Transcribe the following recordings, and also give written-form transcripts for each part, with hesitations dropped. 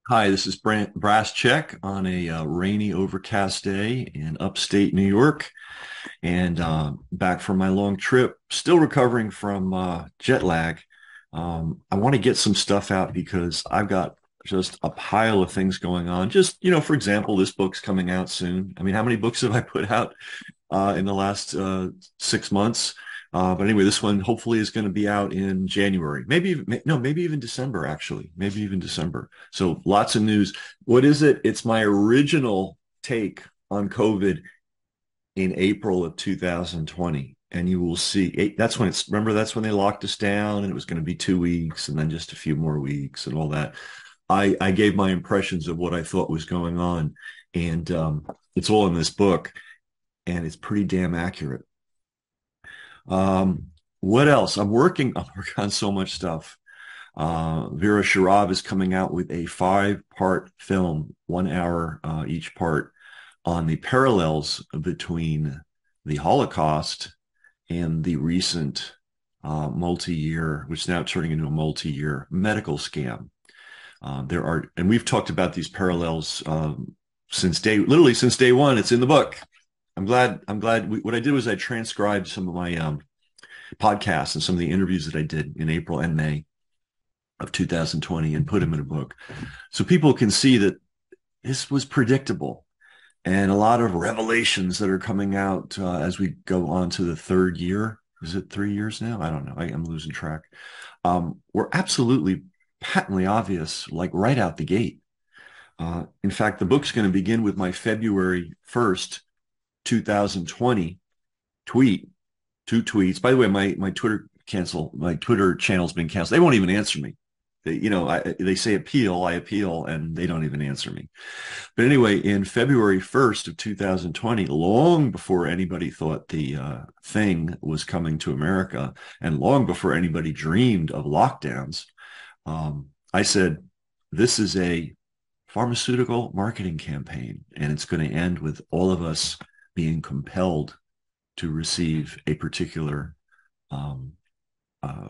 Hi, this is Brant Brass on a rainy, overcast day in upstate New York, and back from my long trip. Still recovering from jet lag. I want to get some stuff out because I've got just a pile of things going on. Just, for example, this book's coming out soon. I mean, how many books have I put out in the last 6 months? But anyway, this one hopefully is going to be out in January, maybe even December, actually, maybe even December. So lots of news. What is it? It's my original take on COVID in April of 2020. And you will see remember, that's when they locked us down and it was going to be 2 weeks and then just a few more weeks and all that. I gave my impressions of what I thought was going on. And it's all in this book and it's pretty damn accurate. What else? I'm working on so much stuff. Vera Sharav is coming out with a 5-part film, 1 hour each part, on the parallels between the Holocaust and the recent multi-year, which is now turning into a multi-year medical scam. And we've talked about these parallels literally since day one. It's in the book. What I did was I transcribed some of my podcasts and some of the interviews that I did in April and May of 2020 and put them in a book. So people can see that this was predictable and a lot of revelations that are coming out as we go on to the third year. Is it 3 years now? I don't know. I'm losing track. Were absolutely patently obvious, like right out the gate. In fact, the book's going to begin with my February 1st, 2020 tweet, 2 tweets. By the way, my Twitter channel's been canceled. They won't even answer me. They say appeal, I appeal, and they don't even answer me. But anyway, in February 1st of 2020, long before anybody thought the thing was coming to America, and long before anybody dreamed of lockdowns, I said, this is a pharmaceutical marketing campaign, and it's going to end with all of us being compelled to receive a particular um, uh,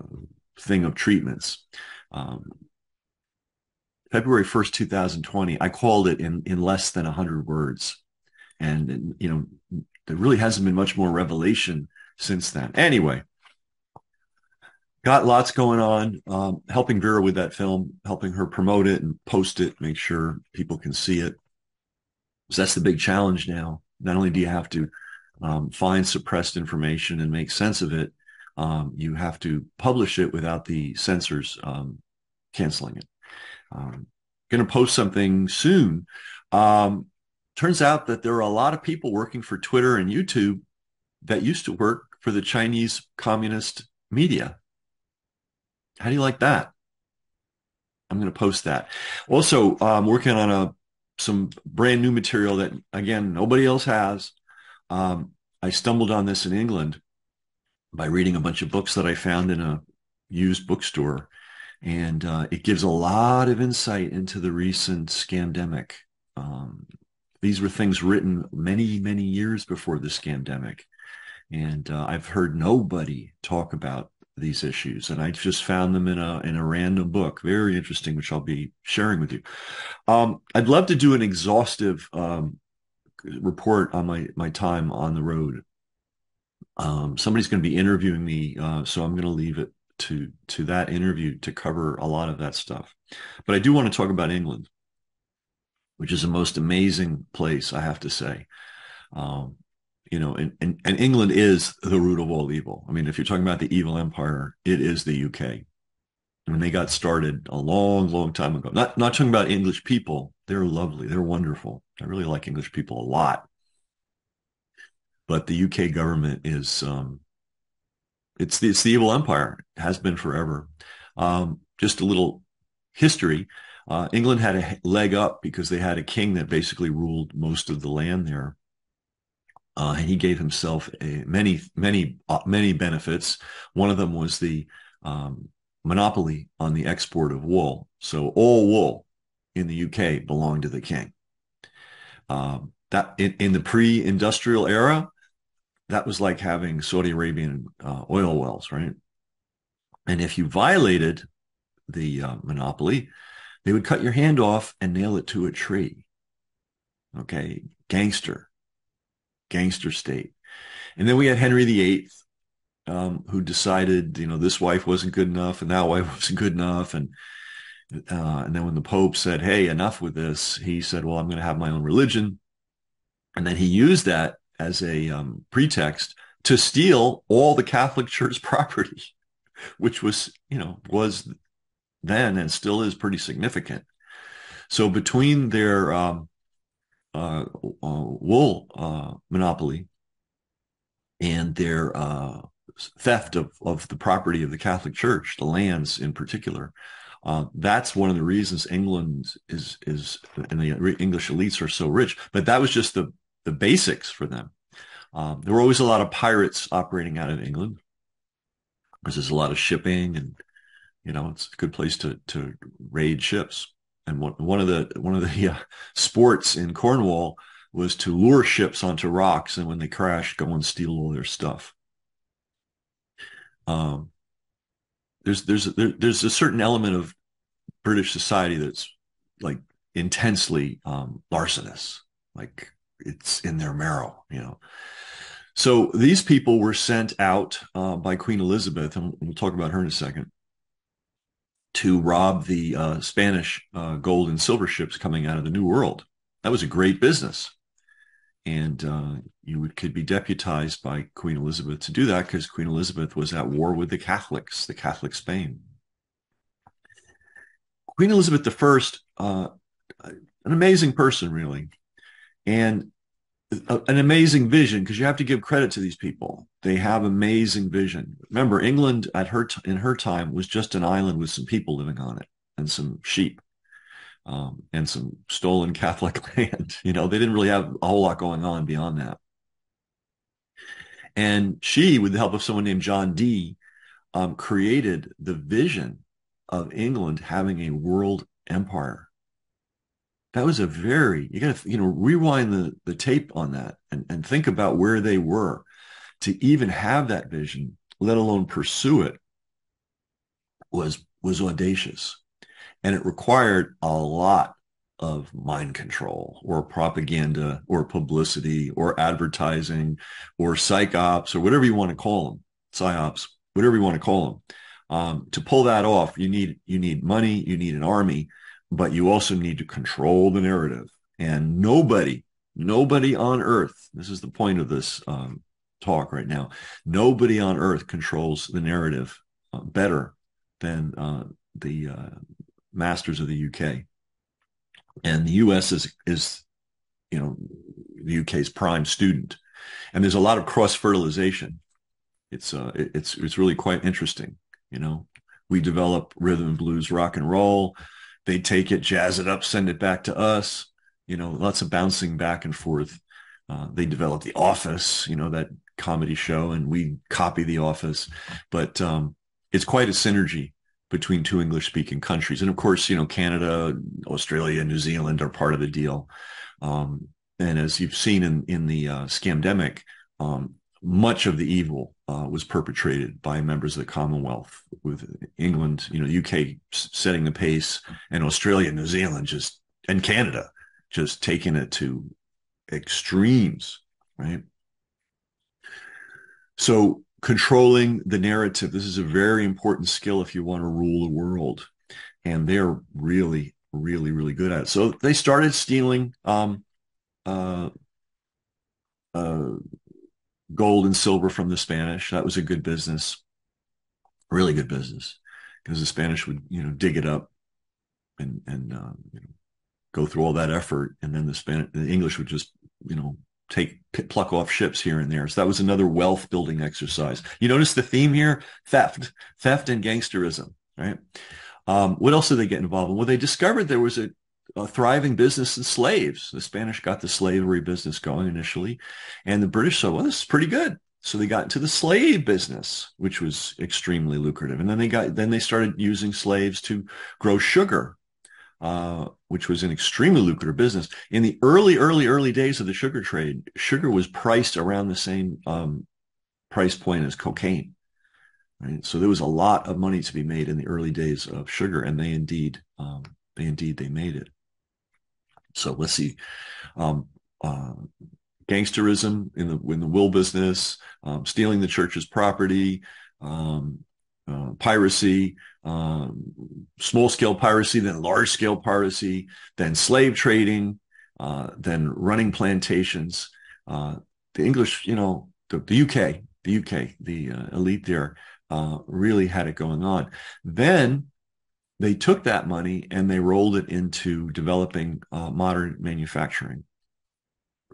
thing of treatments. Um, February 1st, 2020, I called it in less than 100 words. And, there really hasn't been much more revelation since then. Anyway, got lots going on, helping Vera with that film, helping her promote it and post it, make sure people can see it. So that's the big challenge now. Not only do you have to find suppressed information and make sense of it, you have to publish it without the censors canceling it. Going to post something soon. Um, Turns out that there are a lot of people working for Twitter and YouTube that used to work for the Chinese communist media. How do you like that? I'm going to post that. Also, I'm working on some brand new material that, again, nobody else has. I stumbled on this in England by reading a bunch of books that I found in a used bookstore. And it gives a lot of insight into the recent scamdemic. Um, these were things written many, many years before the scamdemic. And I've heard nobody talk about these issues. And I just found them in a random book. Very interesting, which I'll be sharing with you. I'd love to do an exhaustive report on my time on the road. Somebody's going to be interviewing me, so I'm going to leave it to that interview to cover a lot of that stuff. But I do want to talk about England, which is a most amazing place, I have to say. Um, and England is the root of all evil. I mean, if you're talking about the evil empire, it is the UK. I mean, they got started a long, long time ago. Not talking about English people. They're lovely. They're wonderful. I really like English people a lot. But the UK government is it's the evil empire. It has been forever. Just a little history. England had a leg up because they had a king that basically ruled most of the land there. And he gave himself many benefits. One of them was the monopoly on the export of wool. So all wool in the UK belonged to the king. That in the pre-industrial era, that was like having Saudi Arabian oil wells, right? And if you violated the monopoly, They would cut your hand off and nail it to a tree. Okay. Gangster state. And then we had Henry VIII, who decided, this wife wasn't good enough and that wife wasn't good enough. And then when the Pope said, hey, enough with this, he said, well, I'm going to have my own religion. And then he used that as a pretext to steal all the Catholic Church property, which was then and still is pretty significant. So between their wool monopoly and their theft of the property of the Catholic Church, the lands in particular, that's one of the reasons England is and the English elites are so rich. But that was just the basics for them. There were always a lot of pirates operating out of England because there's a lot of shipping, and it's a good place to raid ships. And one of the sports in Cornwall was to lure ships onto rocks, and when they crash, go and steal all their stuff. Um, there's a certain element of British society that's like intensely larcenous, like it's in their marrow. So these people were sent out by Queen Elizabeth, and we'll talk about her in a second, to rob the Spanish gold and silver ships coming out of the New World. That was a great business. And could be deputized by Queen Elizabeth to do that because Queen Elizabeth was at war with the Catholic Spain. Queen Elizabeth I, an amazing person, really, and an amazing vision, because you have to give credit to these people. They have amazing vision. Remember, England in her time was just an island with some people living on it and some sheep. And some stolen Catholic land. They didn't really have a whole lot going on beyond that. And she, with the help of someone named John Dee, created the vision of England having a world empire. That was you got to, rewind the tape on that and think about where they were to even have that vision, let alone pursue it, was audacious. And it required a lot of mind control or propaganda or publicity or advertising or psyops or whatever you want to call them, psyops, whatever you want to call them. To pull that off, you need money, you need an army, but you also need to control the narrative. And nobody on earth, this is the point of this talk right now, nobody on earth controls the narrative better than the masters of the UK. And the US is the UK's prime student. And there's a lot of cross-fertilization. It's really quite interesting. We develop rhythm and blues, rock and roll. They take it, jazz it up, send it back to us. Lots of bouncing back and forth. They develop The Office, that comedy show, and we copy The Office. But it's quite a synergy between two English-speaking countries. And of course, Canada, Australia, New Zealand are part of the deal. And as you've seen in the scamdemic, much of the evil was perpetrated by members of the Commonwealth, with England, UK setting the pace, and Australia, New Zealand and Canada just taking it to extremes, right? So controlling the narrative, this is a very important skill if you want to rule the world. And they're really, really, really good at it. So they started stealing gold and silver from the Spanish. That was a good business, really good business, because the Spanish would, dig it up and go through all that effort, and then the English would just, pluck off ships here and there. So that was another wealth building exercise. You notice the theme here: theft and gangsterism, right? What else did they get involved in? Well, they discovered there was a thriving business in slaves. The Spanish got the slavery business going initially, and the British said, well, this is pretty good. So they got into the slave business, which was extremely lucrative. And then they started using slaves to grow sugar, which was an extremely lucrative business. In the early days of the sugar trade, sugar was priced around the same price point as cocaine. Right? So there was a lot of money to be made in the early days of sugar, and they indeed they made it. So let's see. Um, uh, Gangsterism in the will business, stealing the church's property, um, piracy, small scale piracy, then large scale piracy, then slave trading, then running plantations. Uh, the English, the UK, the elite there really had it going on. Then they took that money and they rolled it into developing modern manufacturing.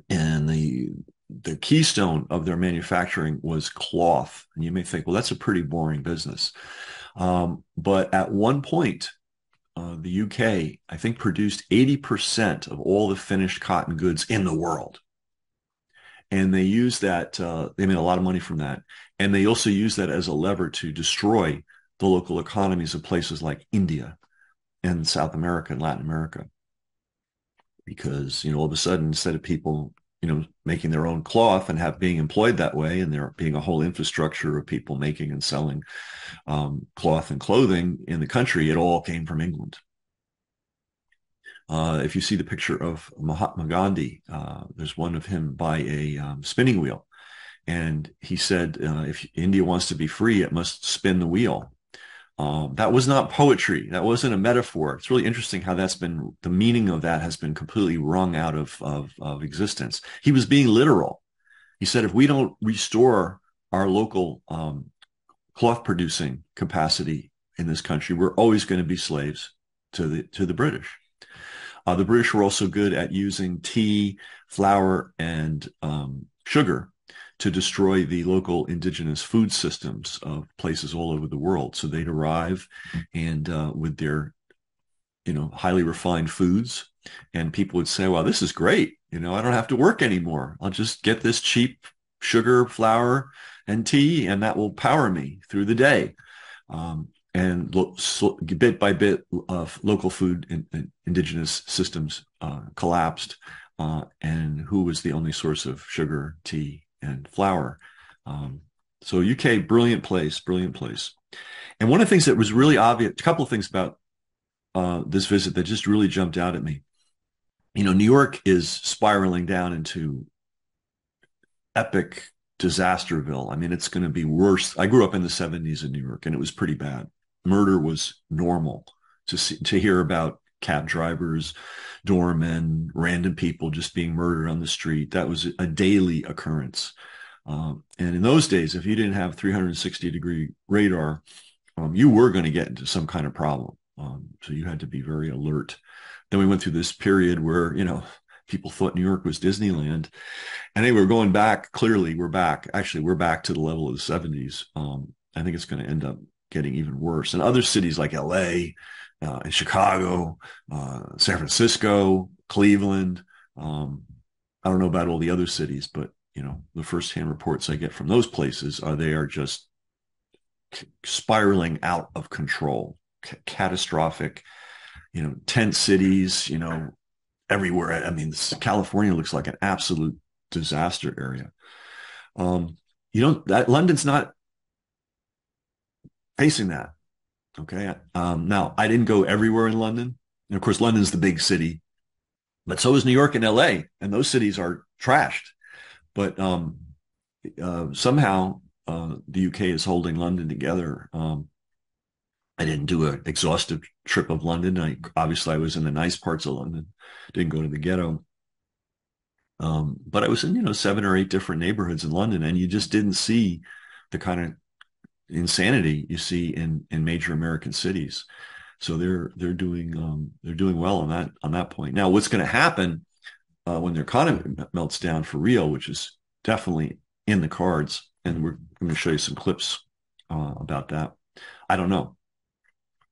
And the keystone of their manufacturing was cloth. And you may think, well, that's a pretty boring business. But at one point, the UK, I think, produced 80% of all the finished cotton goods in the world. And they used that, they made a lot of money from that. And they also used that as a lever to destroy the local economies of places like India and South America and Latin America. Because, all of a sudden, instead of people, making their own cloth and being employed that way, and there being a whole infrastructure of people making and selling cloth and clothing in the country, it all came from England. If you see the picture of Mahatma Gandhi, there's one of him by a spinning wheel. And he said, if India wants to be free, it must spin the wheel. That was not poetry. That wasn't a metaphor. It's really interesting how the meaning of that has been completely wrung out of existence. He was being literal. He said, if we don't restore our local cloth producing capacity in this country, we're always going to be slaves to the British. The British were also good at using tea, flour, and sugar to destroy the local indigenous food systems of places all over the world. So they'd arrive and with their, highly refined foods, and people would say, well, this is great. I don't have to work anymore. I'll just get this cheap sugar, flour, and tea, and that will power me through the day. And bit by bit, local food and indigenous systems collapsed. And who was the only source of sugar, tea, and flour? So UK, brilliant place. And one of the things that was really obvious, a couple of things about this visit that just really jumped out at me. New York is spiraling down into epic disasterville. I mean, it's going to be worse. I grew up in the 70s in New York, and it was pretty bad. Murder was normal. To hear about cab drivers, doormen, random people just being murdered on the street, that was a daily occurrence. And in those days, if you didn't have 360-degree radar, you were going to get into some kind of problem. So you had to be very alert. Then we went through this period where, people thought New York was Disneyland. And anyway, we're going back. Clearly, we're back. Actually, we're back to the level of the 70s. I think it's going to end up getting even worse. And other cities like LA, and Chicago, San Francisco, Cleveland. I don't know about all the other cities, but, the firsthand reports I get from those places are they are just spiraling out of control, catastrophic, tent cities, everywhere. I mean, California looks like an absolute disaster area. That London's not facing that. Okay. Now, I didn't go everywhere in London. And of course, London's the big city, but so is New York and LA, and those cities are trashed. But somehow the UK is holding London together. I didn't do an exhaustive trip of London. Obviously, I was in the nice parts of London, didn't go to the ghetto. But I was in, 7 or 8 different neighborhoods in London, and you just didn't see the kind of insanity you see in major American cities. So they're doing well on that point. Now, what's going to happen when their economy melts down for real, which is definitely in the cards, and we're going to show you some clips about that. I don't know,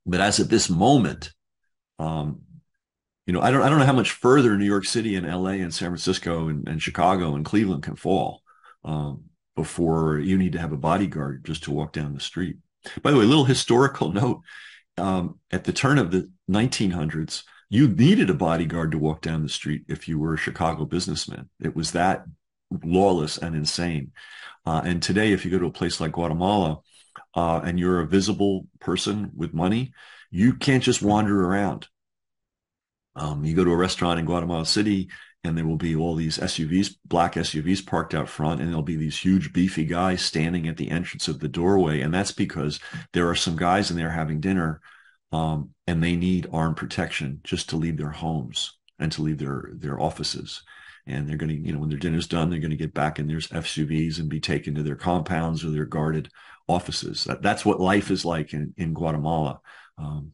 but as of this moment, I don't know how much further New York City and LA and San Francisco and Chicago and Cleveland can fall before you need to have a bodyguard just to walk down the street. By the way, a little historical note. At the turn of the 1900s, you needed a bodyguard to walk down the street if you were a Chicago businessman. It was that lawless and insane. And today, if you go to a place like Guatemala and you're a visible person with money, you can't just wander around. You go to a restaurant in Guatemala City, and there will be all these SUVs, black SUVs parked out front, and there'll be these huge beefy guys standing at the entrance of the doorway. And that's because there are some guys in there having dinner, and they need armed protection just to leave their homes and to leave their offices. And they're going to, when their dinner's done, they're going to get back in their SUVs and be taken to their compounds or their guarded offices. That's what life is like in Guatemala. Um,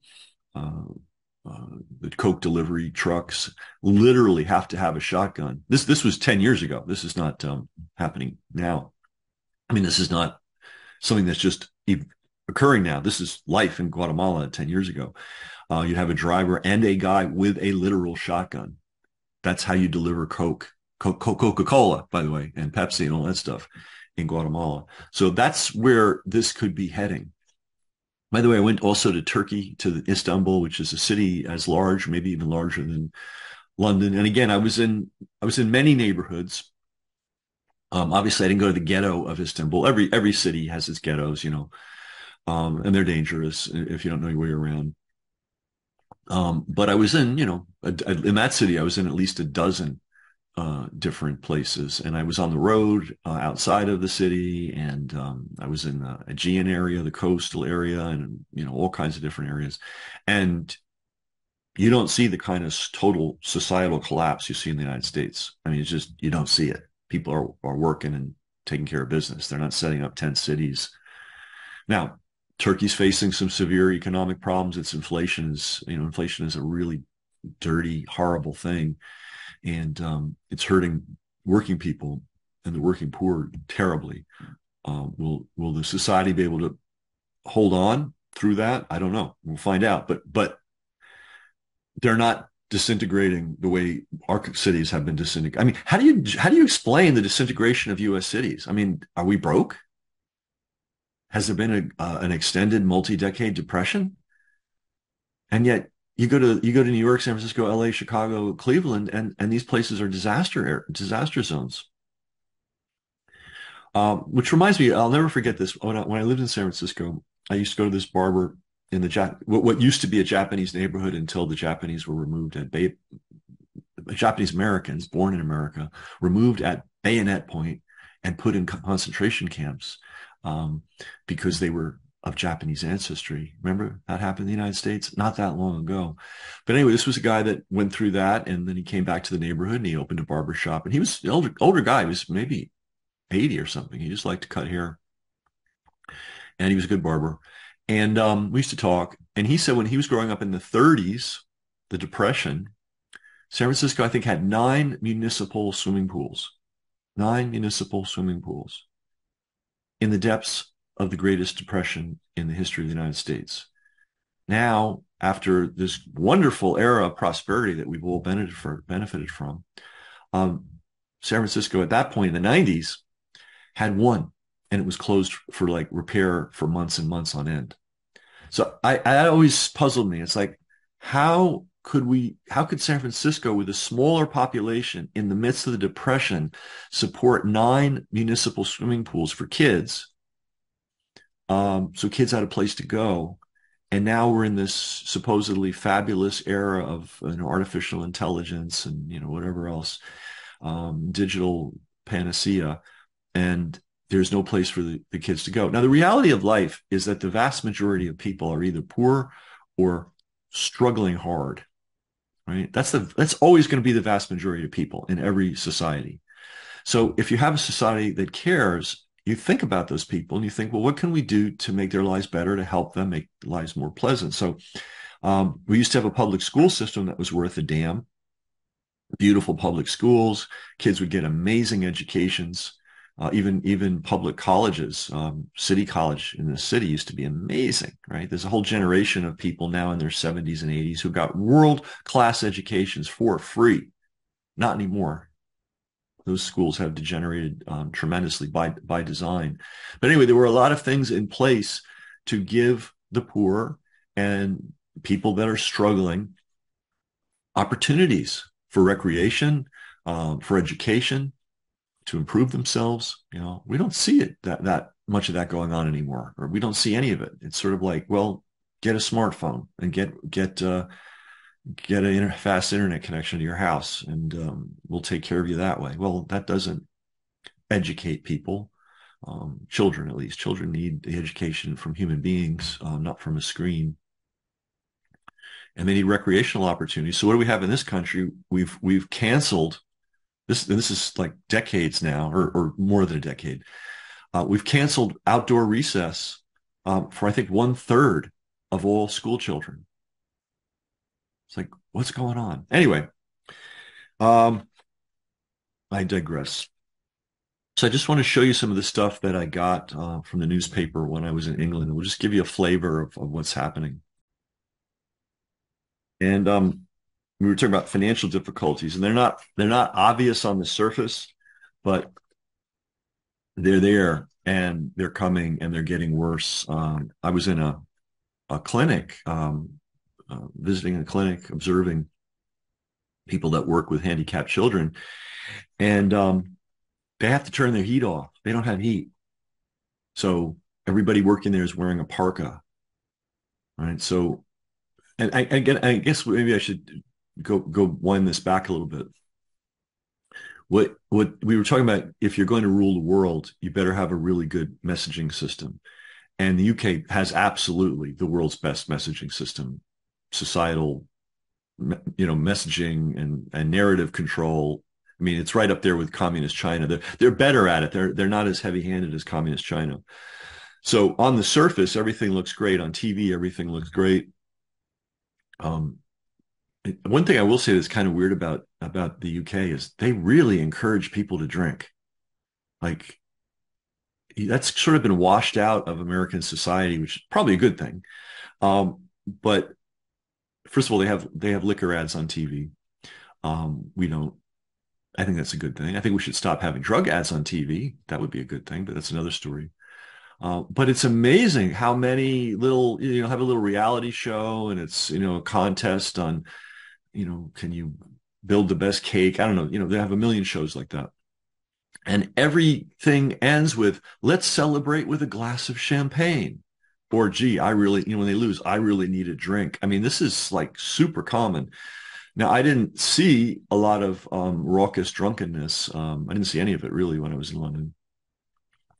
uh, the Coke delivery trucks literally have to have a shotgun. This was 10 years ago. This is not happening now. I mean, this is not something that's just occurring now. This is life in Guatemala 10 years ago. You'd have a driver and a guy with a literal shotgun. That's how you deliver Coca-Cola, by the way, and Pepsi and all that stuff in Guatemala. So that's where this could be heading. By the way, I went also to Turkey, to Istanbul, which is a city as large, maybe even larger than London. And again, I was in many neighborhoods. Obviously, I didn't go to the ghetto of Istanbul. Every city has its ghettos, and they're dangerous if you don't know your way around. But I was in, in that city, I was in at least a dozen different places, and I was on the road outside of the city, and I was in the Aegean area, the coastal area, and all kinds of different areas. And you don't see the kind of total societal collapse you see in the United States. I mean, it's just you don't see it. People are working and taking care of business. They're not setting up tent cities. Now, Turkey's facing some severe economic problems. Its inflation is a really dirty, horrible thing, and it's hurting working people and the working poor terribly. Will the society be able to hold on through that? I don't know. We'll find out. But they're not disintegrating the way our cities have been disintegrating. I mean, how do you explain the disintegration of U.S. cities? I mean, are we broke? Has there been an extended multi-decade depression? And yet you go to New York, San Francisco, LA, Chicago, Cleveland, and these places are disaster zones. Which reminds me, I'll never forget this. When I lived in San Francisco, I used to go to this barber in what used to be a Japanese neighborhood until the Japanese were removed at Japanese Americans born in America removed at bayonet point and put in concentration camps because they were of Japanese ancestry. Remember that happened in the United States not that long ago. But anyway, this was a guy that went through that, and then he came back to the neighborhood and he opened a barber shop. And he was an older guy. He was maybe 80 or something. He just liked to cut hair, and he was a good barber. And we used to talk. And he said when he was growing up in the 30s, the Depression, San Francisco, I think, had 9 municipal swimming pools. 9 municipal swimming pools in the depths of the greatest depression in the history of the United States. Now, after this wonderful era of prosperity that we've all benefited from, San Francisco at that point in the 90s had one, and it was closed for like repair for months and months on end. So I always puzzled me. It's like, how could San Francisco, with a smaller population in the midst of the Depression, support 9 municipal swimming pools for kids? So kids had a place to go. And now we're in this supposedly fabulous era of artificial intelligence and whatever else, digital panacea, and there's no place for the kids to go. Now, the reality of life is that the vast majority of people are either poor or struggling hard, right? That's always going to be the vast majority of people in every society. So if you have a society that cares, you think about those people and you think, well, what can we do to make their lives better, to help them make lives more pleasant? So we used to have a public school system that was worth a damn. Beautiful public schools. Kids would get amazing educations. Even public colleges, City College in the city used to be amazing, right? There's a whole generation of people now in their 70s and 80s who got world-class educations for free. Not anymore. Those schools have degenerated tremendously by design. But anyway, there were a lot of things in place to give the poor and people that are struggling opportunities for recreation, for education, to improve themselves. We don't see it that much of that going on anymore, or we don't see any of it. It's sort of like, well, get a smartphone and get get a fast internet connection to your house, and we'll take care of you that way. Well, that doesn't educate people. Children, at least. Children need the education from human beings, not from a screen. And they need recreational opportunities. So what do we have in this country? We've canceled this. And this is like decades now, or more than a decade. We've canceled outdoor recess for I think 1/3 of all school children. It's like, what's going on? Anyway, um, I digress. So I just want to show you some of the stuff that I got from the newspaper when I was in England. We'll just give you a flavor of what's happening. And we were talking about financial difficulties, and they're not obvious on the surface, but they're there and they're coming and they're getting worse. I was in a clinic, visiting a clinic, observing people that work with handicapped children, and they have to turn their heat off. They don't have heat. So everybody working there is wearing a parka, right? So, and I guess maybe I should go wind this back a little bit. What we were talking about, if you're going to rule the world, you better have a really good messaging system. And the UK has absolutely the world's best messaging system, societal, messaging and narrative control. I mean, it's right up there with communist China. They're better at it. They're not as heavy-handed as communist China. So on the surface, everything looks great. On TV, everything looks great. Um, One thing I will say that's kind of weird about the UK is they really encourage people to drink. Like that's sort of been washed out of American society, which is probably a good thing. But first of all, they have liquor ads on TV. We don't. I think that's a good thing. I think we should stop having drug ads on TV. That would be a good thing, but that's another story. But it's amazing how many little, have a little reality show and it's, a contest on, can you build the best cake? I don't know. They have a million shows like that. And everything ends with, let's celebrate with a glass of champagne. Or, gee, I really, when they lose, I really need a drink. I mean, this is like super common. Now, I didn't see a lot of raucous drunkenness. I didn't see any of it really when I was in London.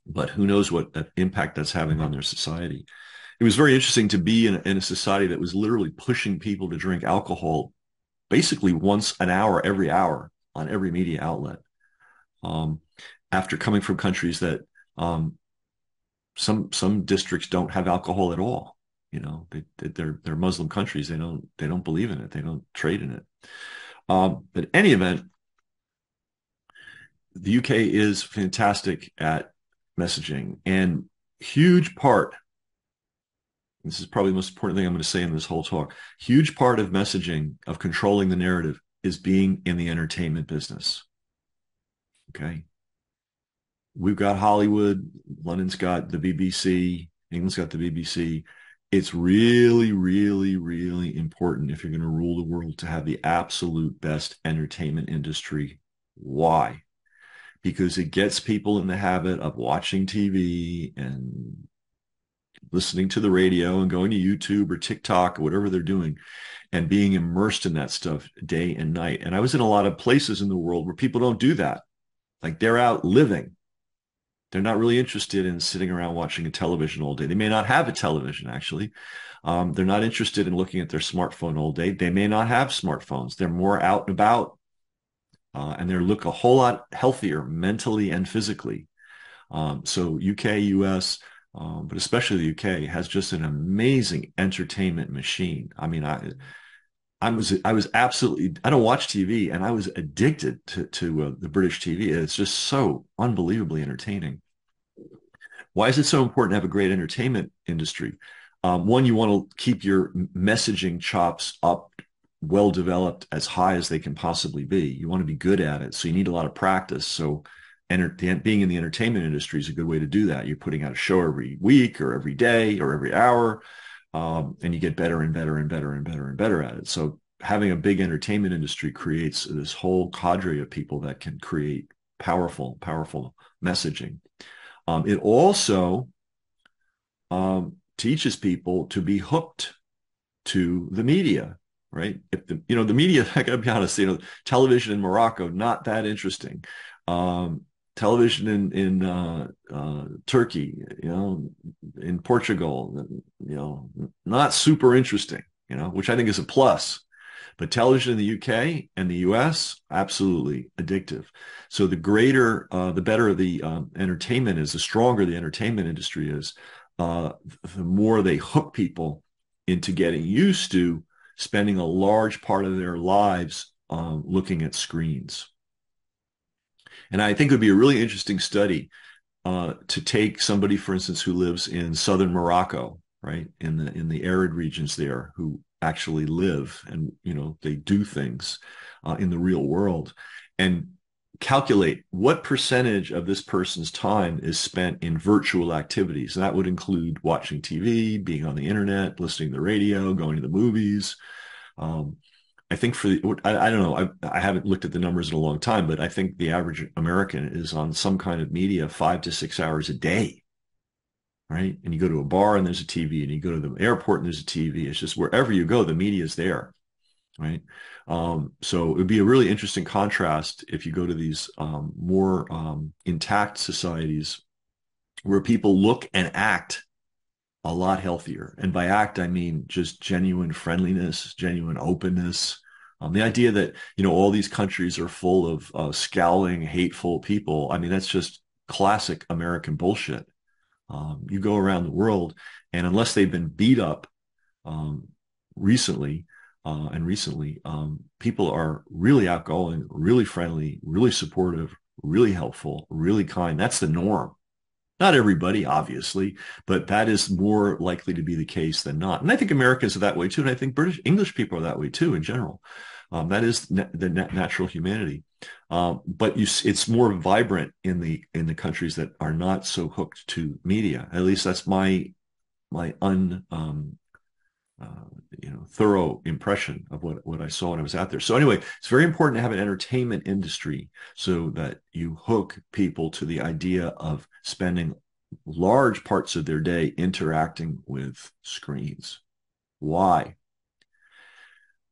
But who knows what that impact that's having on their society. It was very interesting to be in a society that was literally pushing people to drink alcohol basically once an hour, every hour on every media outlet. Um, After coming from countries that some districts don't have alcohol at all. They're Muslim countries. They don't believe in it. They don't trade in it. But in any event, the UK is fantastic at messaging, and huge part. This is probably the most important thing I'm going to say in this whole talk. Huge part of messaging, of controlling the narrative, is being in the entertainment business. Okay. We've got Hollywood, London's got the BBC, England's got the BBC. It's really, really, really important if you're going to rule the world to have the absolute best entertainment industry. Why? Because it gets people in the habit of watching TV and listening to the radio and going to YouTube or TikTok or whatever they're doing and being immersed in that stuff day and night. And I was in a lot of places in the world where people don't do that. Like they're out living. They're not really interested in sitting around watching a television all day. They may not have a television, actually. They're not interested in looking at their smartphone all day. They may not have smartphones. They're more out and about, and they look a whole lot healthier mentally and physically. So UK, US, but especially the UK has just an amazing entertainment machine. I mean, I was absolutely, I don't watch TV and I was addicted to the British TV. It's just so unbelievably entertaining. Why is it so important to have a great entertainment industry? One, you want to keep your messaging chops up, well developed, as high as they can possibly be. You want to be good at it. So you need a lot of practice. So being in the entertainment industry is a good way to do that. You're putting out a show every week or every day or every hour, and you get better and better and better and better and better at it. So having a big entertainment industry creates this whole cadre of people that can create powerful, powerful messaging. It also teaches people to be hooked to the media. right? If the media, I gotta be honest, television in Morocco, not that interesting. Um, Television in Turkey, in Portugal, not super interesting, which I think is a plus. But television in the UK and the US, absolutely addictive. So the better the entertainment is, the stronger the entertainment industry is, uh, the more they hook people into getting used to spending a large part of their lives looking at screens. And I think it would be a really interesting study to take somebody, for instance, who lives in southern Morocco, right, in the arid regions there, who actually live and they do things in the real world, and calculate what percentage of this person's time is spent in virtual activities. And that would include watching TV, being on the internet, listening to the radio, going to the movies. Um, I think I don't know, I haven't looked at the numbers in a long time, but I think the average American is on some kind of media 5 to 6 hours a day, right? And you go to a bar and there's a TV, and you go to the airport and there's a TV. It's just wherever you go, the media is there, right? So it would be a really interesting contrast if you go to these more intact societies where people look and act a lot healthier. And by act, I mean just genuine friendliness, genuine openness. The idea that, all these countries are full of scowling, hateful people. I mean, that's just classic American bullshit. You go around the world, and unless they've been beat up um, recently, people are really outgoing, really friendly, really supportive, really helpful, really kind. That's the norm. Not everybody, obviously, but that is more likely to be the case than not. And I think Americans are that way too. And I think English people are that way too in general. That is the natural humanity. But it's more vibrant in the countries that are not so hooked to media. At least that's my uh, thorough impression of what I saw when I was out there. So anyway, it's very important to have an entertainment industry so that you hook people to the idea of spending large parts of their day interacting with screens. Why?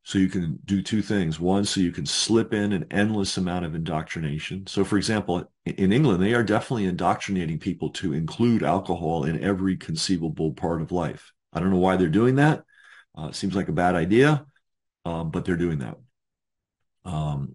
So you can do two things. One, so you can slip in an endless amount of indoctrination. So for example, in England, they are definitely indoctrinating people to include alcohol in every conceivable part of life. I don't know why they're doing that. It seems like a bad idea, but they're doing that. Um,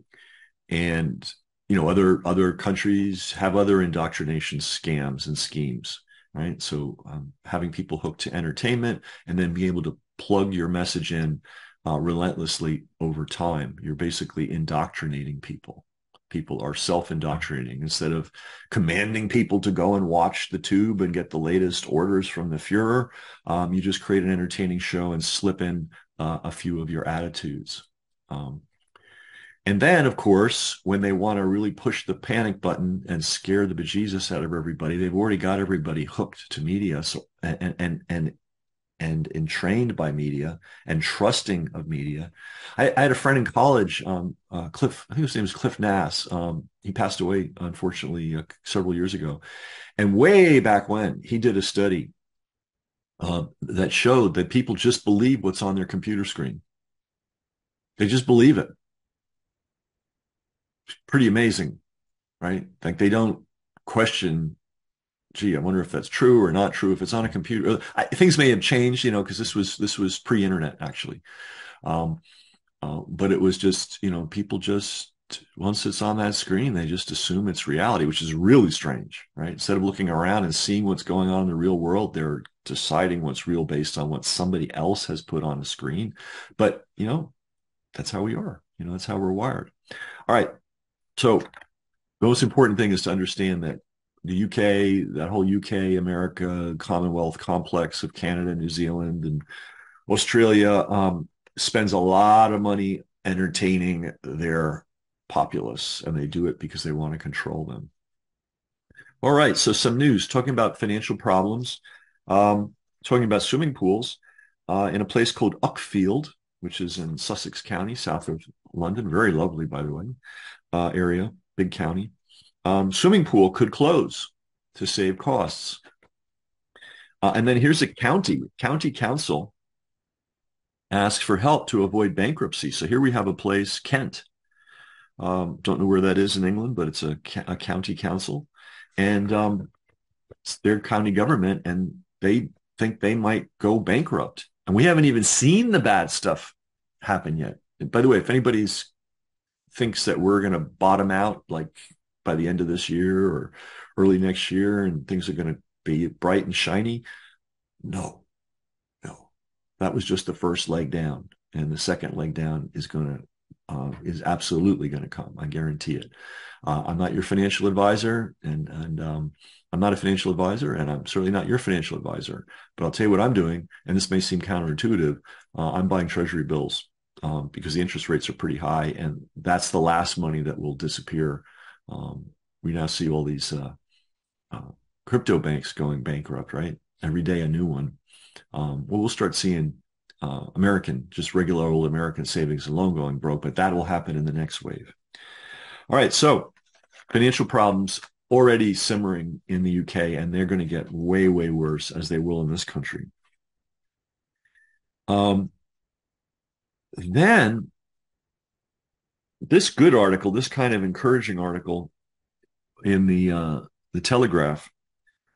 and other countries have other indoctrination scams and schemes, right? So having people hooked to entertainment and then be able to plug your message in relentlessly over time. You're basically indoctrinating people. People are self-indoctrinating. Instead of commanding people to go and watch the tube and get the latest orders from the Fuhrer, you just create an entertaining show and slip in a few of your attitudes. Um, and then, of course, when they want to really push the panic button and scare the bejesus out of everybody, they've already got everybody hooked to media. So and entrained by media and trusting of media. I had a friend in college, Cliff, I think his name was Cliff Nass. He passed away, unfortunately, several years ago. And way back when, he did a study that showed that people just believe what's on their computer screen. They just believe it. Pretty amazing, right? Like they don't question, gee, I wonder if that's true or not true. If it's on a computer, things may have changed, because this was pre-internet actually. Um, but it was just, people just once it's on that screen, they just assume it's reality, which is really strange, right? Instead of looking around and seeing what's going on in the real world, they're deciding what's real based on what somebody else has put on a screen. But that's how we are. That's how we're wired. All right. So the most important thing is to understand that the UK, that whole UK, America, Commonwealth complex of Canada, New Zealand, and Australia spends a lot of money entertaining their populace, and they do it because they want to control them. All right, so some news talking about financial problems, talking about swimming pools in a place called Uckfield, which is in Sussex County, south of London. Very lovely, by the way, area, big county. Swimming pool could close to save costs. And then here's a county council ask for help to avoid bankruptcy. So here we have a place, Kent. Don't know where that is in England, but it's a county council, and it's their county government, and they think they might go bankrupt. And we haven't even seen the bad stuff happen yet. And by the way, if anybody's thinks that we're going to bottom out like by the end of this year or early next year and things are going to be bright and shiny, no, no. That was just the first leg down. And the second leg down is absolutely going to come. I guarantee it. I'm not your financial advisor, and I'm not a financial advisor, and I'm certainly not your financial advisor. But I'll tell you what I'm doing, and this may seem counterintuitive. I'm buying Treasury bills because the interest rates are pretty high, and that's the last money that will disappear. We now see all these uh, crypto banks going bankrupt, right? Every day a new one. Well, we'll start seeing just regular old American savings and loan going broke, but that will happen in the next wave. All right, so financial problems already simmering in the UK, and they're going to get way, way worse as they will in this country. Then this good article, this kind of encouraging article in the Telegraph,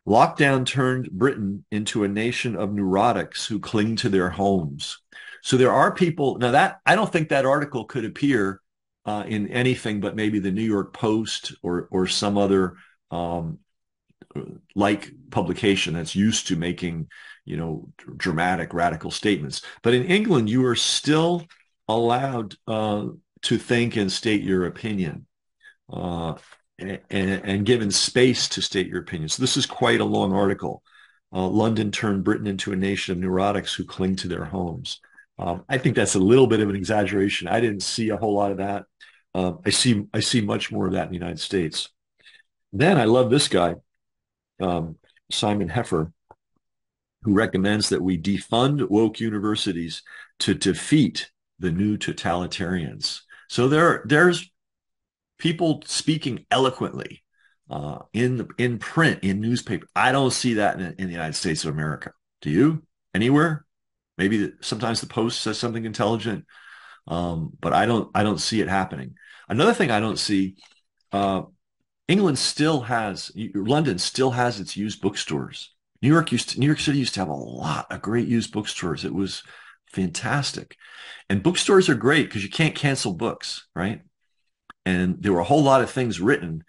lockdown turned Britain into a nation of neurotics who cling to their homes. So there are people now that I don't think that article could appear in anything but maybe the New York Post or some other like publication that's used to making, dramatic, radical statements. But in England, you are still allowed to think and state your opinion. And given space to state your opinion. So this is quite a long article. London turned Britain into a nation of neurotics who cling to their homes. I think that's a little bit of an exaggeration. I didn't see a whole lot of that. I see much more of that in the United States. Then I love this guy, Simon Heffer, who recommends that we defund woke universities to defeat the new totalitarians. So there's people speaking eloquently in print, in newspaper. I don't see that in the United States of America. Do you? Anywhere? Maybe sometimes the Post says something intelligent, but I don't see it happening. Another thing I don't see. London still has its used bookstores. New York City used to have a lot of great used bookstores. It was fantastic, and bookstores are great because you can't cancel books, right? And there were a whole lot of things written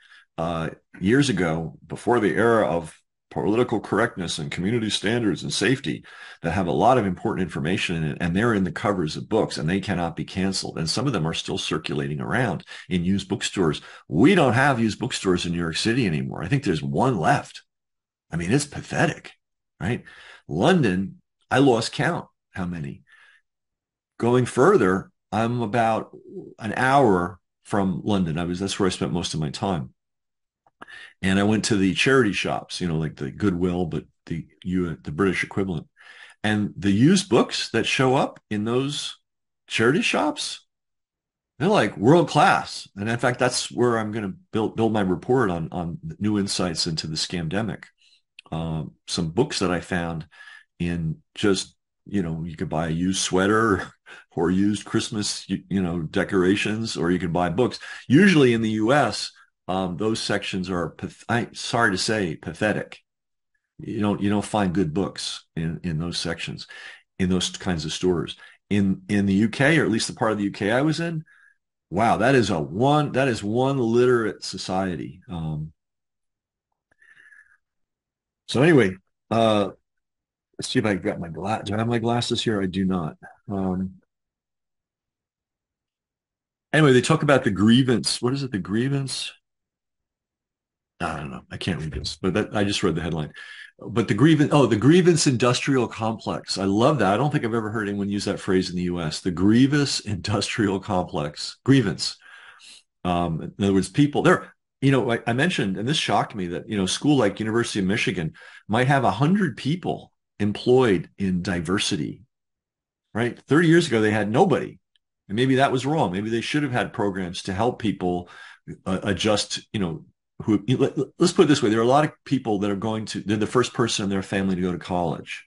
years ago before the era of political correctness and community standards and safety that have a lot of important information in it. And they're in the covers of books and they cannot be canceled. And some of them are still circulating around in used bookstores. We don't have used bookstores in New York City anymore. I think there's one left. I mean, it's pathetic, right? London, I lost count how many. Going further, I'm about an hour from London. That's where I spent most of my time. And I went to the charity shops, like the Goodwill, but the British equivalent. And the used books that show up in those charity shops, they're like world class. And in fact, that's where I'm going to build my report on new insights into the scamdemic. Some books that I found in just, you could buy a used sweater or used Christmas, decorations, or you can buy books. Usually in the U.S., those sections are, sorry to say, pathetic. You don't find good books in those sections, in those kinds of stores. In the UK, or at least the part of the UK I was in, wow, that is one literate society. So anyway, let's see if I got my glass. Do I have my glasses here? I do not. Anyway, they talk about the grievance. What is it? The grievance? I don't know. I can't read this, but I just read the headline. But the grievance industrial complex. I love that. I don't think I've ever heard anyone use that phrase in the U.S. The grievous industrial complex. Grievance. In other words, people there. I mentioned, and this shocked me that a school like University of Michigan might have 100 people employed in diversity. Right? 30 years ago, they had nobody, and maybe that was wrong. Maybe they should have had programs to help people adjust. Let's put it this way: there are a lot of people that they're the first person in their family to go to college.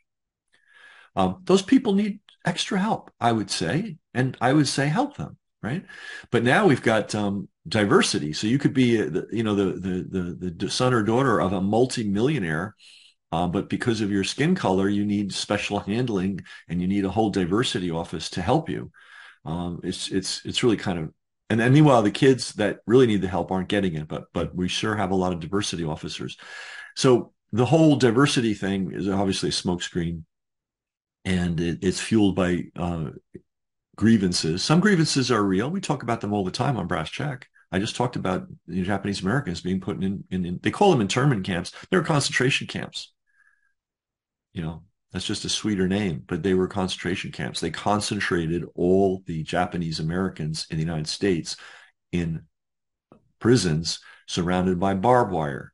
Those people need extra help, I would say, and I would say help them, right? But now we've got diversity, so you could be, the son or daughter of a multimillionaire, but because of your skin color, you need special handling, and you need a whole diversity office to help you. It's really kind of, and then meanwhile, the kids that really need the help aren't getting it, but we sure have a lot of diversity officers. So the whole diversity thing is obviously a smokescreen, and it's fueled by grievances. Some grievances are real. We talk about them all the time on Brass Check. I just talked about the Japanese Americans being put in they call them internment camps. They're concentration camps. You know, that's just a sweeter name, but they were concentration camps. They concentrated all the Japanese Americans in the United States in prisons surrounded by barbed wire.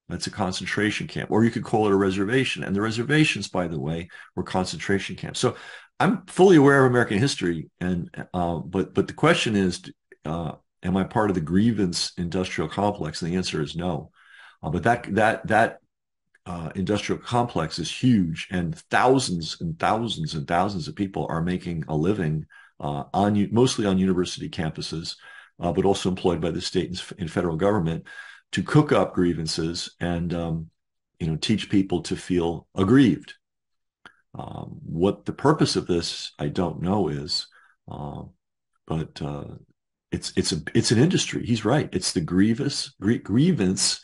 That's a concentration camp, or you could call it a reservation. And the reservations, by the way, were concentration camps. So I'm fully aware of American history, and but the question is, am I part of the grievance industrial complex? And the answer is no. But that industrial complex is huge, and thousands and thousands and thousands of people are making a living mostly on university campuses, but also employed by the state and federal government to cook up grievances and teach people to feel aggrieved. What the purpose of this, I don't know, is, but it's an industry. He's right. It's the grievance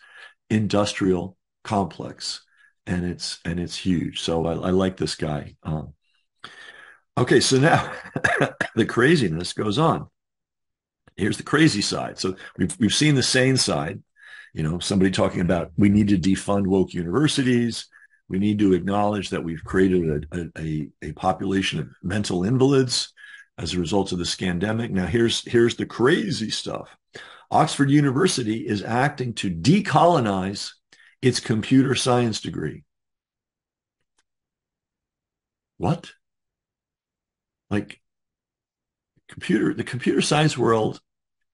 industrial complex, and it's huge. So I like this guy. Okay, so now the craziness goes on. Here's the crazy side. So we've seen the sane side. Somebody talking about we need to defund woke universities. We need to acknowledge that we've created a population of mental invalids as a result of this scandemic. Now, here's the crazy stuff. Oxford University is acting to decolonize its computer science degree. What? Like, the computer science world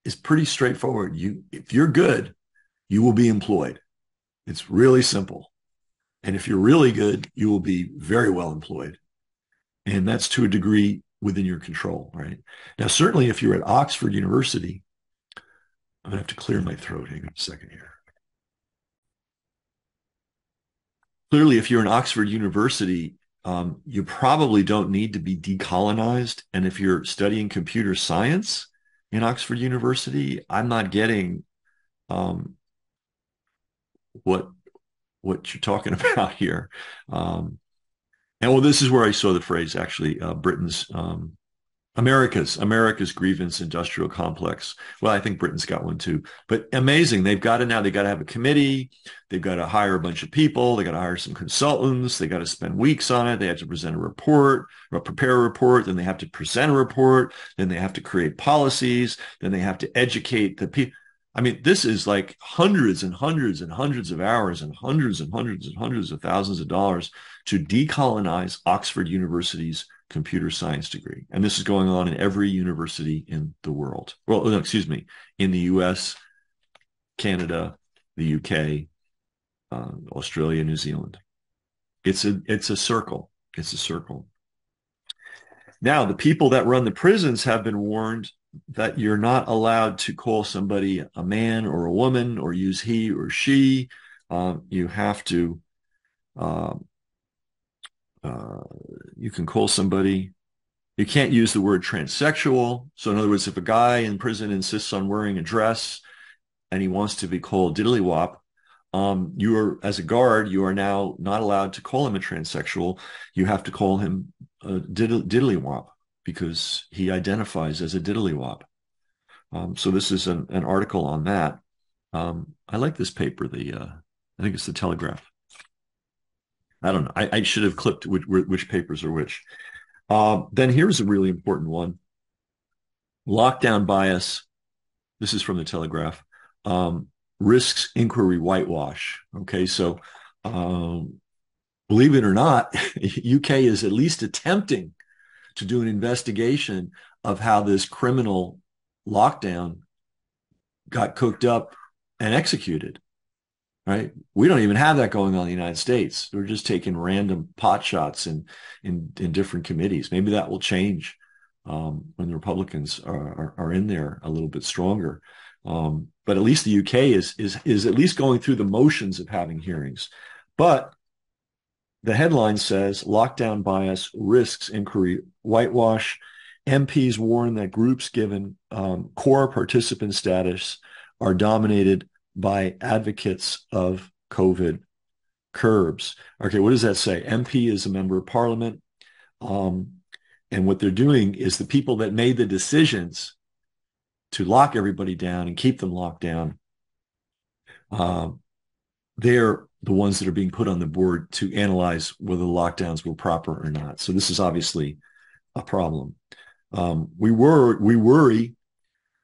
is pretty straightforward. If you're good, you will be employed. It's really simple. And if you're really good, you will be very well employed. And that's to a degree within your control, right? Now, certainly if you're at Oxford University, I'm going to have to clear my throat. Hang on a second here. Clearly, if you're in Oxford University, you probably don't need to be decolonized. And if you're studying computer science in Oxford University, I'm not getting what you're talking about here. And well, this is where I saw the phrase, actually, Britain's America's grievance industrial complex. Well, I think Britain's got one too, but amazing. They've got to have a committee. They've got to hire a bunch of people. They got to hire some consultants. They got to spend weeks on it. They have to present a report or prepare a report. Then they have to present a report. Then they have to create policies. Then they have to educate the people. I mean, this is like hundreds and hundreds and hundreds of hours and hundreds and hundreds and hundreds of thousands of dollars to decolonize Oxford University's computer science degree. And this is going on in every university in the world. Well, no, excuse me, in the US, Canada, the UK, Australia, New Zealand. It's a circle. It's a circle. Now, the people that run the prisons have been warned that you're not allowed to call somebody a man or a woman or use he or she. You have to, you can call somebody, you can't use the word transsexual. So in other words, if a guy in prison insists on wearing a dress and he wants to be called diddlywop, as a guard, you are now not allowed to call him a transsexual. You have to call him a diddlywop because he identifies as a diddlywop. So this is an article on that. I like this paper. I think it's the Telegraph. I don't know. I should have clipped which papers are which. Then here's a really important one. Lockdown bias. This is from the Telegraph. Risks inquiry whitewash. Okay, so believe it or not, UK is at least attempting to do an investigation of how this criminal lockdown got cooked up and executed. right? We don't even have that going on in the United States. We're just taking random pot shots in different committees. Maybe that will change when the Republicans are in there a little bit stronger. But at least the UK is at least going through the motions of having hearings. But the headline says lockdown bias risks inquiry whitewash. MPs warn that groups given core participant status are dominated by advocates of COVID curbs. Okay, what does that say? MP is a member of parliament. Um, and what they're doing is the people that made the decisions to lock everybody down and keep them locked down, uh, they're the ones that are being put on the board to analyze whether the lockdowns were proper or not. So this is obviously a problem. We worry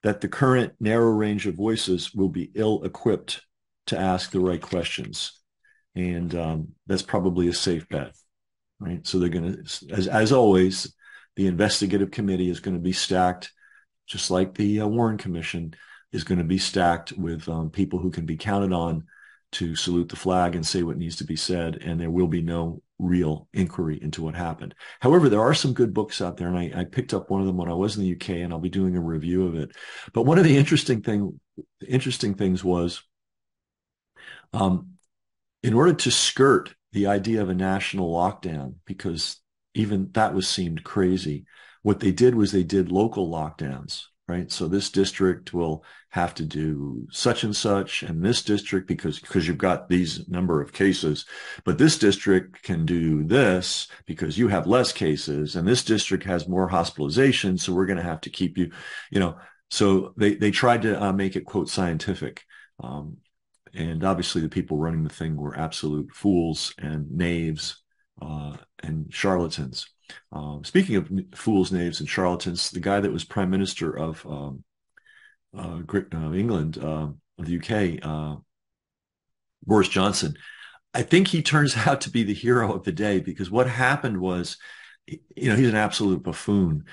that the current narrow range of voices will be ill-equipped to ask the right questions, and that's probably a safe bet, right? So they're going to, as always, the investigative committee is going to be stacked, just like the Warren Commission is going to be stacked with people who can be counted on to salute the flag and say what needs to be said, and there will be no real inquiry into what happened. However, there are some good books out there, and I picked up one of them when I was in the UK, and I'll be doing a review of it. But one of the interesting things was, um, in order to skirt the idea of a national lockdown, because even that was seemed crazy, what they did was they did local lockdowns, right? So this district will have to do such and such, and this district, because you've got these number of cases, but this district can do this because you have less cases, and this district has more hospitalizations, so we're going to have to keep you, you know. So they tried to make it, quote, scientific. And obviously the people running the thing were absolute fools and knaves and charlatans. Speaking of fools, knaves, and charlatans, the guy that was prime minister of England, of the UK, Boris Johnson, I think he turns out to be the hero of the day, because what happened was, he's an absolute buffoon,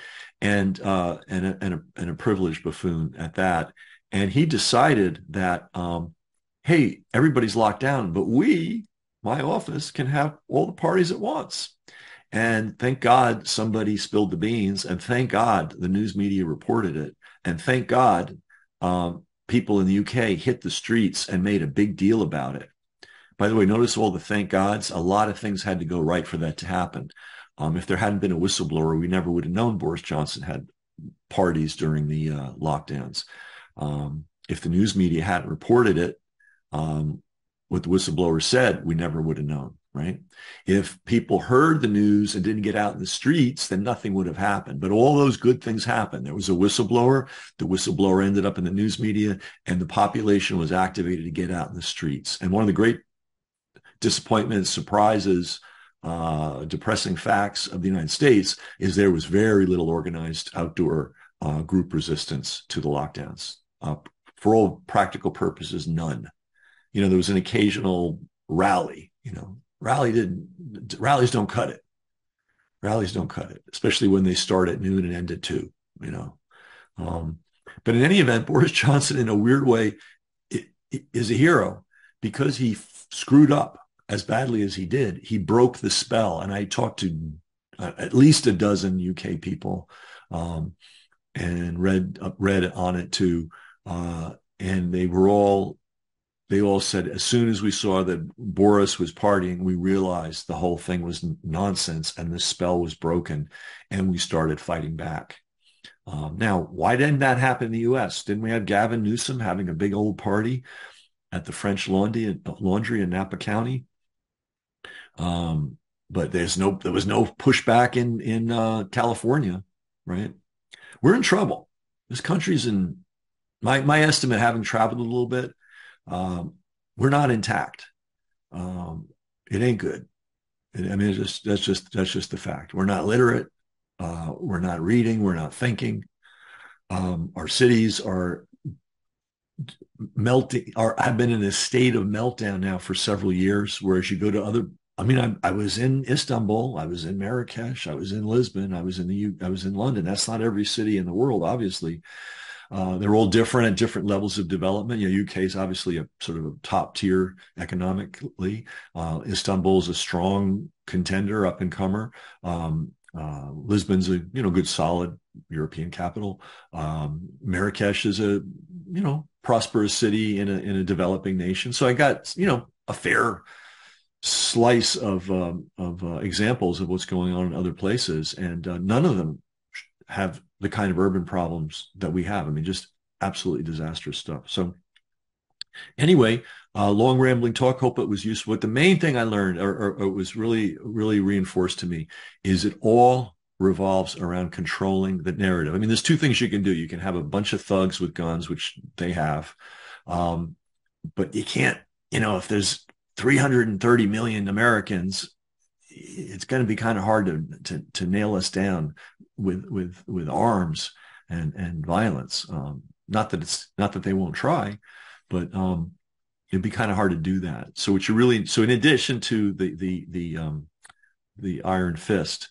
and a privileged buffoon at that. And he decided that, hey, everybody's locked down, but my office, can have all the parties at once. And thank God somebody spilled the beans, and thank God the news media reported it, and thank God people in the UK hit the streets and made a big deal about it. By the way, notice all the thank gods. A lot of things had to go right for that to happen. If there hadn't been a whistleblower, we never would have known Boris Johnson had parties during the lockdowns. If the news media hadn't reported it, what the whistleblower said, we never would have known, right? If people heard the news and didn't get out in the streets, then nothing would have happened. But all those good things happened. There was a whistleblower. The whistleblower ended up in the news media, and the population was activated to get out in the streets. And one of the great disappointments, surprises, depressing facts of the United States is there was very little organized outdoor group resistance to the lockdowns. For all practical purposes, none. There was an occasional rally. Rallies don't cut it. Rallies don't cut it, especially when they start at noon and end at 2. But in any event, Boris Johnson, in a weird way, is a hero because he screwed up as badly as he did. He broke the spell, and I talked to at least a dozen UK people and read on it too, and they all said, as soon as we saw that Boris was partying, we realized the whole thing was nonsense and the spell was broken, and we started fighting back. Now, why didn't that happen in the U.S.? Didn't we have Gavin Newsom having a big old party at the French Laundry in Napa County? But there was no pushback in California, right? We're in trouble. This country's in my estimate, having traveled a little bit. We're not intact. It ain't good. That's just the fact. We're not literate. We're not reading. We're not thinking. Our cities are melting, have been in a state of meltdown now for several years. Whereas you go to other, I was in Istanbul, I was in Marrakesh, I was in Lisbon, I was in London. That's not every city in the world, obviously. They're all different at different levels of development. UK is obviously a sort of a top tier economically. Istanbul is a strong contender, up and comer. Lisbon's a good solid European capital. Marrakesh is a prosperous city in a developing nation. So I got a fair slice of examples of what's going on in other places, and none of them have the kind of urban problems that we have. I mean, just absolutely disastrous stuff. So anyway, long rambling talk. Hope it was useful. But the main thing I learned, or was really, really reinforced to me, is it all revolves around controlling the narrative. I mean, there's two things you can do. You can have a bunch of thugs with guns, which they have, but you can't. If there's 330 million Americans, it's going to be kind of hard to nail us down with arms and violence. Not that they won't try, but it'd be kind of hard to do that. So in addition to the iron fist,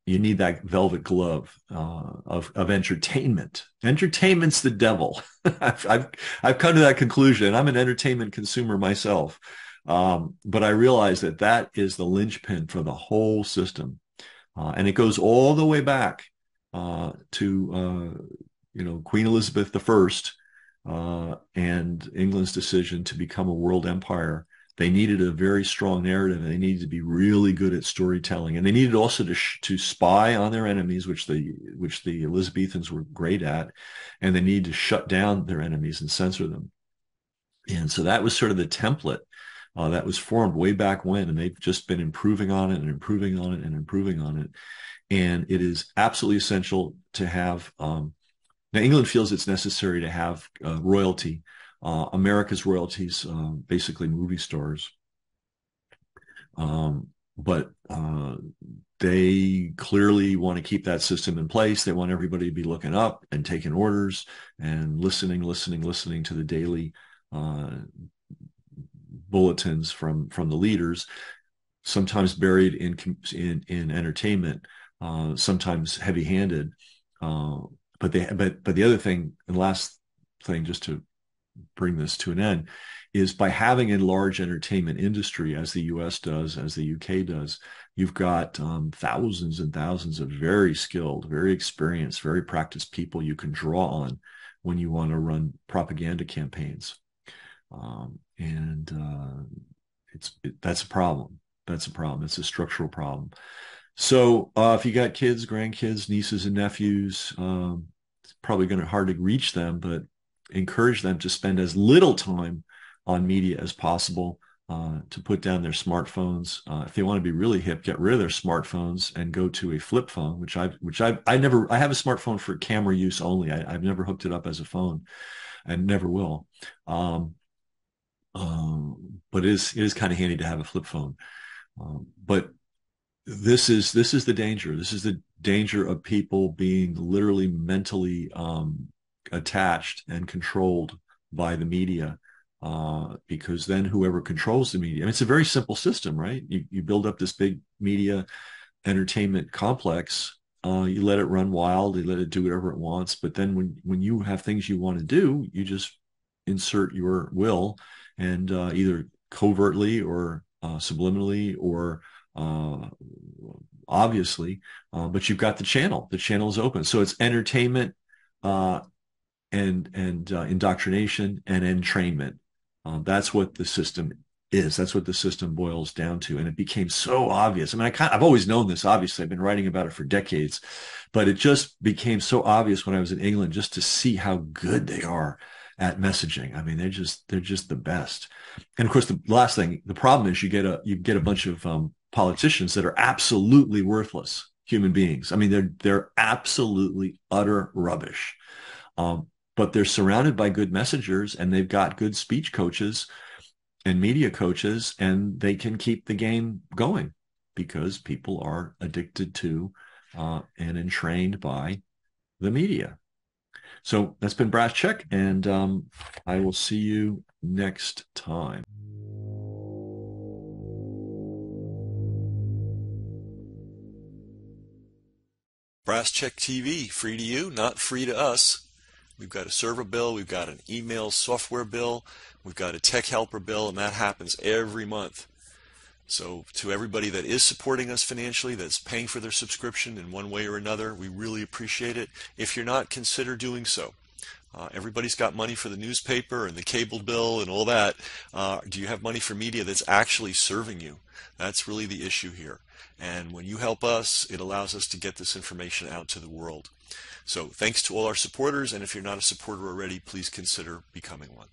you need that velvet glove of entertainment. Entertainment's the devil. I've come to that conclusion. I'm an entertainment consumer myself, but I realize that is the linchpin for the whole system, and it goes all the way back to Queen Elizabeth I and England's decision to become a world empire. They needed a very strong narrative, and they needed to be really good at storytelling, and they needed also to spy on their enemies, which the Elizabethans were great at, and they needed to shut down their enemies and censor them. And so that was sort of the template that was formed way back when, and they've just been improving on it and improving on it and improving on it. And it is absolutely essential to have. Now, England feels it's necessary to have royalty. America's royalties, basically movie stars. But they clearly want to keep that system in place. They want everybody to be looking up and taking orders and listening to the daily bulletins from the leaders, sometimes buried in entertainment, sometimes heavy-handed. But the other thing, and last thing, just to bring this to an end, is by having a large entertainment industry, as the US does, as the UK does, you've got thousands and thousands of very skilled, very experienced, very practiced people you can draw on when you want to run propaganda campaigns. That's a problem. That's a problem. It's a structural problem. So if you got kids, grandkids, nieces and nephews, it's probably going to hard to reach them, but encourage them to spend as little time on media as possible, to put down their smartphones. If they want to be really hip, get rid of their smartphones and go to a flip phone, I have a smartphone for camera use only. I've never hooked it up as a phone and never will. But it is kind of handy to have a flip phone. But this is the danger. This is the danger of people being literally mentally attached and controlled by the media, because then whoever controls the media, I mean, it's a very simple system, right? You build up this big media entertainment complex, you let it run wild, you let it do whatever it wants, but then when you have things you want to do, you just insert your will, and either covertly or subliminally or obviously, but you've got the channel. The channel is open, so it's entertainment and indoctrination and entrainment. That's what the system is. That's what the system boils down to, and it became so obvious. I mean, I've always known this. Obviously, I've been writing about it for decades, but it just became so obvious when I was in England, just to see how good they are at messaging. I mean, they're just the best. And of course, the last thing, the problem is you get a bunch of politicians that are absolutely worthless human beings. I mean, they're absolutely utter rubbish. But they're surrounded by good messengers, and they've got good speech coaches and media coaches, and they can keep the game going because people are addicted to and entrained by the media. So that's been Brass Check, and I will see you next time. Brass Check TV, free to you, not free to us. We've got a server bill, we've got an email software bill, we've got a tech helper bill, and that happens every month. So to everybody that is supporting us financially, that's paying for their subscription in one way or another, we really appreciate it. If you're not, consider doing so. Everybody's got money for the newspaper and the cable bill and all that. Do you have money for media that's actually serving you? That's really the issue here. And when you help us, it allows us to get this information out to the world. So thanks to all our supporters, and if you're not a supporter already, please consider becoming one.